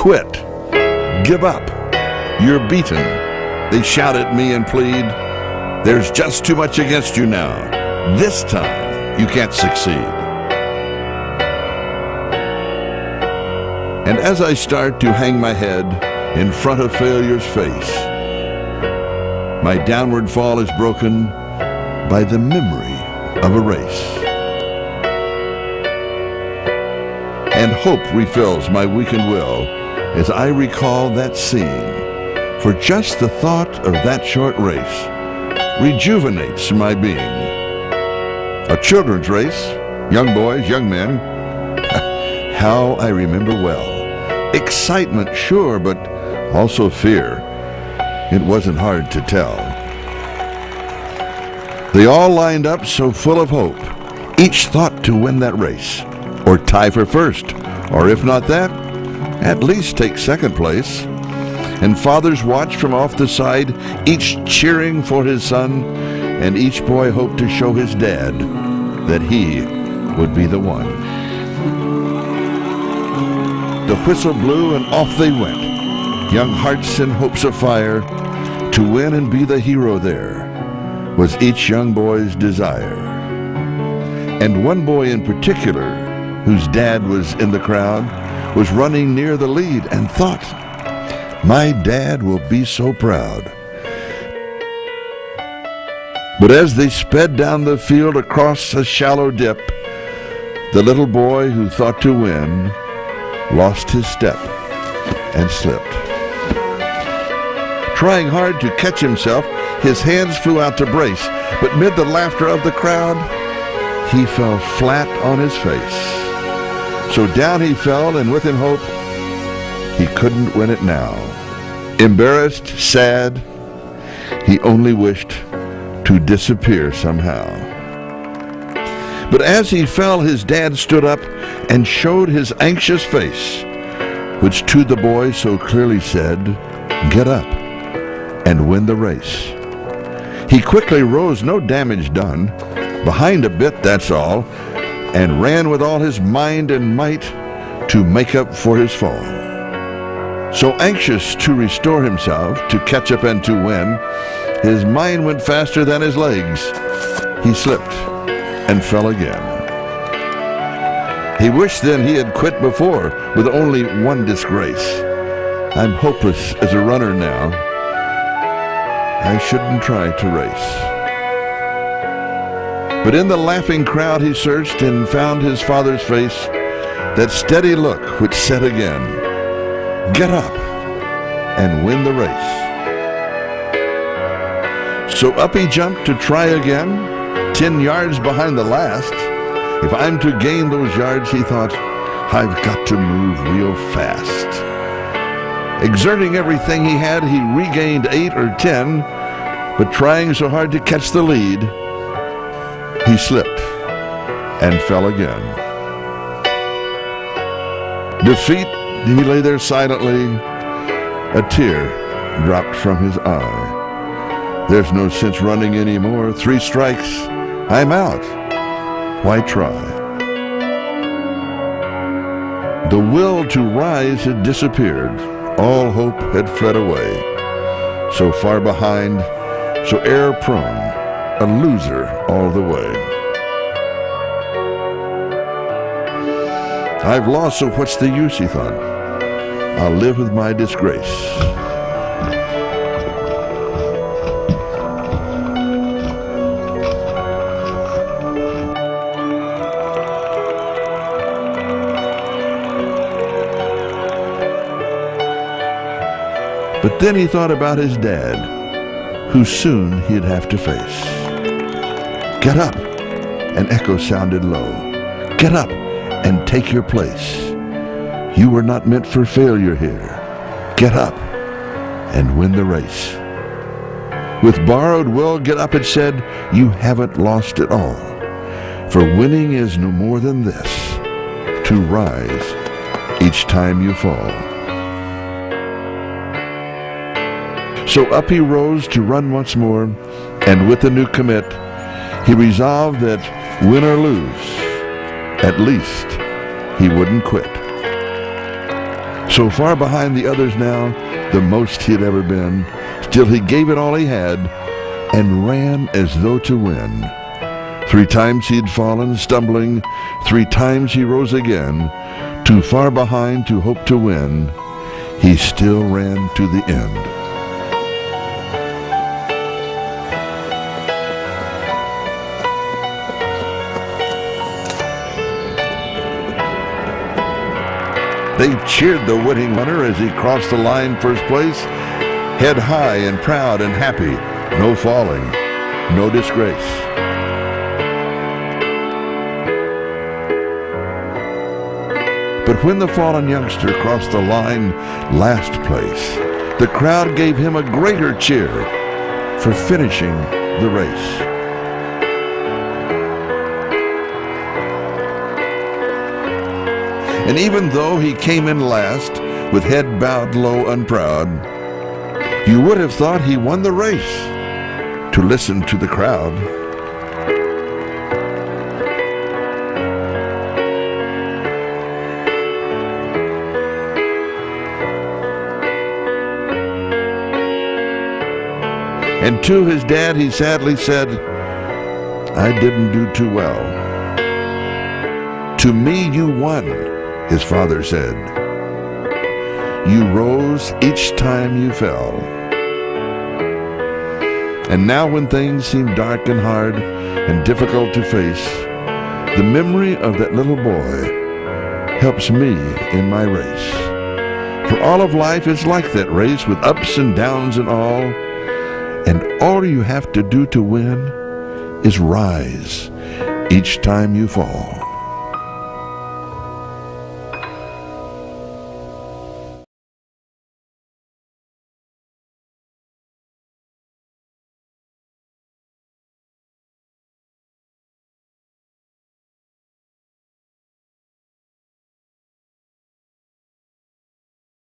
Quit. Give up. You're beaten. They shout at me and plead, there's just too much against you now. This time, you can't succeed. And as I start to hang my head in front of failure's face, my downward fall is broken by the memory of a race. And hope refills my weakened will as I recall that scene. For just the thought of that short race rejuvenates my being. A children's race, young boys, young men, how I remember well. Excitement, sure, but also fear. It wasn't hard to tell. They all lined up so full of hope, each thought to win that race, or tie for first, or if not that, at least take second place. And fathers watched from off the side, each cheering for his son, and each boy hoped to show his dad that he would be the one. The whistle blew and off they went, young hearts and hopes afire. To win and be the hero there was each young boy's desire. And one boy in particular, whose dad was in the crowd, was running near the lead and thought, my dad will be so proud. But as they sped down the field across a shallow dip, the little boy who thought to win lost his step and slipped. Trying hard to catch himself, his hands flew out to brace, but mid the laughter of the crowd, he fell flat on his face. So down he fell, and with him hope, he couldn't win it now. Embarrassed, sad, he only wished to disappear somehow. But as he fell, his dad stood up and showed his anxious face, which to the boy so clearly said, get up and win the race. He quickly rose, no damage done, behind a bit, that's all, and ran with all his mind and might to make up for his fall. So anxious to restore himself, to catch up and to win, his mind went faster than his legs. He slipped and fell again. He wished then he had quit before, with only one disgrace. I'm hopeless as a runner now. I shouldn't try to race. But in the laughing crowd he searched and found his father's face, that steady look which said again, get up and win the race. So up he jumped to try again, 10 yards behind the last. If I'm to gain those yards, he thought, I've got to move real fast. Exerting everything he had, he regained 8 or 10, but trying so hard to catch the lead, he slipped and fell again. Defeat, he lay there silently, a tear dropped from his eye. There's no sense running anymore. 3 strikes, I'm out. Why try? The will to rise had disappeared. All hope had fled away. So far behind, so error-prone, a loser all the way. I've lost, so what's the use, he thought. I'll live with my disgrace. But then he thought about his dad, who soon he'd have to face. Get up, an echo sounded low. Get up and take your place. You were not meant for failure here. Get up and win the race. With borrowed will, get up, it said, you haven't lost it all. For winning is no more than this, to rise each time you fall. So up he rose to run once more, and with a new commit, he resolved that win or lose, at least he wouldn't quit. So far behind the others now, the most he'd ever been, still he gave it all he had and ran as though to win. 3 times he'd fallen, stumbling, 3 times he rose again. Too far behind to hope to win, he still ran to the end. They cheered the winning runner as he crossed the line first place, head high and proud and happy, no falling, no disgrace. But when the fallen youngster crossed the line last place, the crowd gave him a greater cheer for finishing the race. And even though he came in last, with head bowed low and proud, you would have thought he won the race to listen to the crowd. And to his dad he sadly said, "I didn't do too well." "To me you won," his father said. "You rose each time you fell." And now when things seem dark and hard and difficult to face, the memory of that little boy helps me in my race. For all of life is like that race, with ups and downs and all you have to do to win is rise each time you fall.